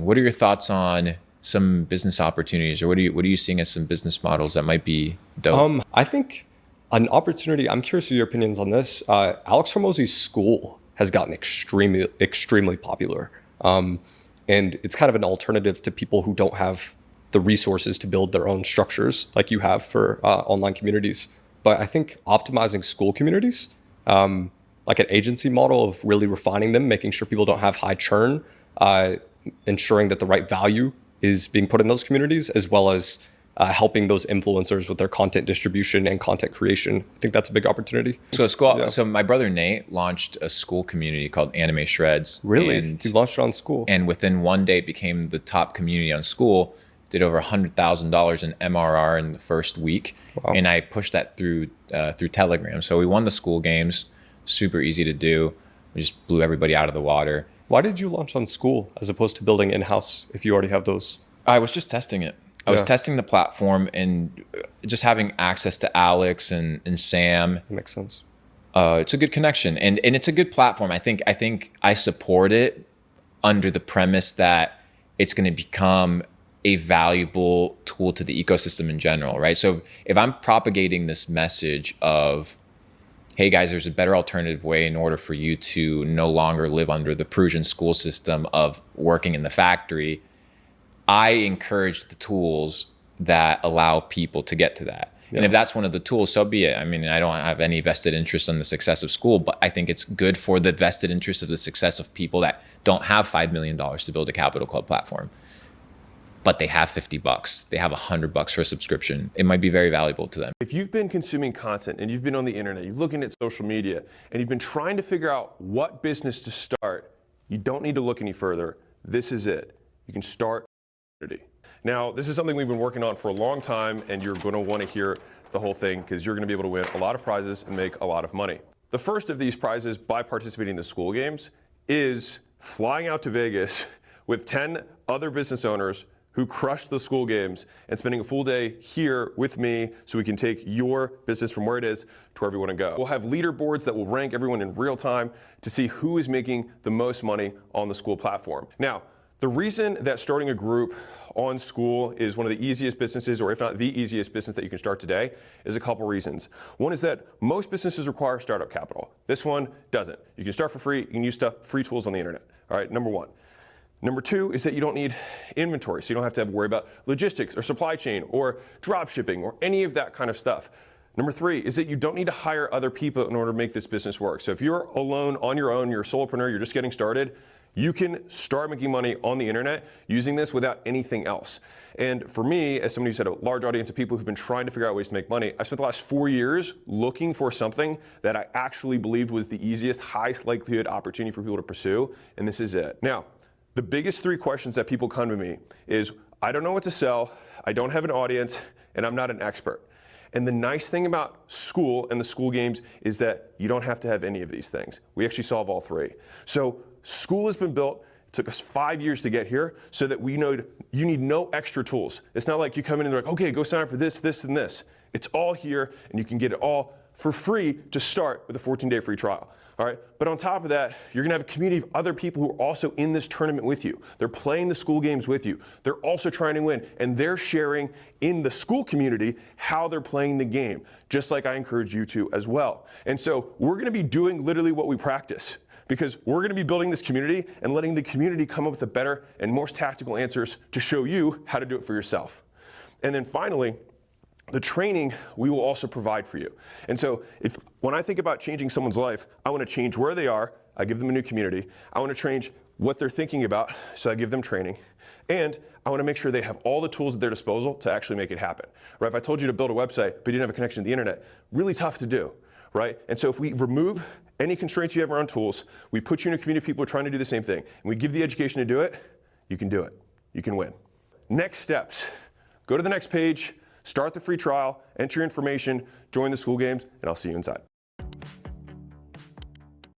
What are your thoughts on some business opportunities, or what are you seeing as some business models that might be dope? I think an opportunity, I'm curious of your opinions on this. Alex Hormozi's Skool has gotten extremely popular. And it's kind of an alternative to people who don't have the resources to build their own structures like you have for online communities. But I think optimizing school communities, like an agency model of really refining them, making sure people don't have high churn, ensuring that the right value is being put in those communities, as well as helping those influencers with their content distribution and content creation. I think that's a big opportunity. So my brother Nate launched a school community called Anime Shreds. Really? And He launched it on Skool. and within one day it became the top community on Skool. Did over $100,000 in MRR in the first week. Wow. And I pushed that through Telegram. So we won the Skool Games, super easy to do. We just blew everybody out of the water. Why did you launch on Skool as opposed to building in-house if you already have those? I was just testing it. I was testing the platform and just having access to Alex and Sam. That makes sense. It's a good connection, and it's a good platform. I think I support it under the premise that it's going to become a valuable tool to the ecosystem in general, right? So if I'm propagating this message of, hey guys, there's a better alternative way in order for you to no longer live under the Prussian school system of working in the factory, I encourage the tools that allow people to get to that. Yeah. And if that's one of the tools, so be it. I mean, I don't have any vested interest in the success of Skool, but I think it's good for the vested interest of the success of people that don't have $5 million to build a Capital Club platform, but they have $50, they have $100 for a subscription. It might be very valuable to them. If you've been consuming content and you've been on the internet, you're looking at social media, and you've been trying to figure out what business to start, you don't need to look any further. This is it. You can start. Now, this is something we've been working on for a long time, and you're going to want to hear the whole thing because you're going to be able to win a lot of prizes and make a lot of money. The first of these prizes, by participating in the Skool Games, is flying out to Vegas with 10 other business owners who crushed the Skool Games and spending a full day here with me so we can take your business from where it is to wherever you want to go. We'll have leaderboards that will rank everyone in real time to see who is making the most money on the Skool platform. Now, the reason that starting a group on Skool is one of the easiest businesses, or if not the easiest business that you can start today, is a couple reasons. One is that most businesses require startup capital. This one doesn't. You can start for free. You can use free tools on the internet. All right, number one. Number two is that you don't need inventory, so you don't have to worry about logistics or supply chain or drop shipping or any of that kind of stuff. Number three is that you don't need to hire other people in order to make this business work. So if you're alone on your own, you're a solopreneur, you're just getting started, you can start making money on the internet using this without anything else. And for me, as somebody who's had a large audience of people who've been trying to figure out ways to make money, I spent the last 4 years looking for something that I actually believed was the easiest, highest likelihood opportunity for people to pursue, and this is it. Now, the biggest three questions that people come to me is, I don't know what to sell, I don't have an audience, and I'm not an expert. And the nice thing about Skool and the Skool Games is that you don't have to have any of these things. We actually solve all three. So Skool has been built, it took us 5 years to get here, so that we know you need no extra tools. It's not like you come in and they're like, okay, go sign up for this, this, and this. It's all here, and you can get it all for free to start with a 14-day free trial. All right, but on top of that, you're gonna have a community of other people who are also in this tournament with you. They're playing the Skool Games with you. They're also trying to win, and they're sharing in the Skool community how they're playing the game, just like I encourage you to as well. And so we're gonna be doing literally what we practice, because we're gonna be building this community and letting the community come up with the better and most tactical answers to show you how to do it for yourself. And then finally, the training we will also provide for you. And so when I think about changing someone's life, I want to change where they are, I give them a new community. I want to change what they're thinking about, so I give them training. And I want to make sure they have all the tools at their disposal to actually make it happen. Right? If I told you to build a website, but you didn't have a connection to the internet, really tough to do, right? And so if we remove any constraints you have around tools, we put you in a community of people who are trying to do the same thing, and we give the education to do it, you can do it. You can win. Next steps, go to the next page, start the free trial, enter your information, join the Skool Games, and I'll see you inside.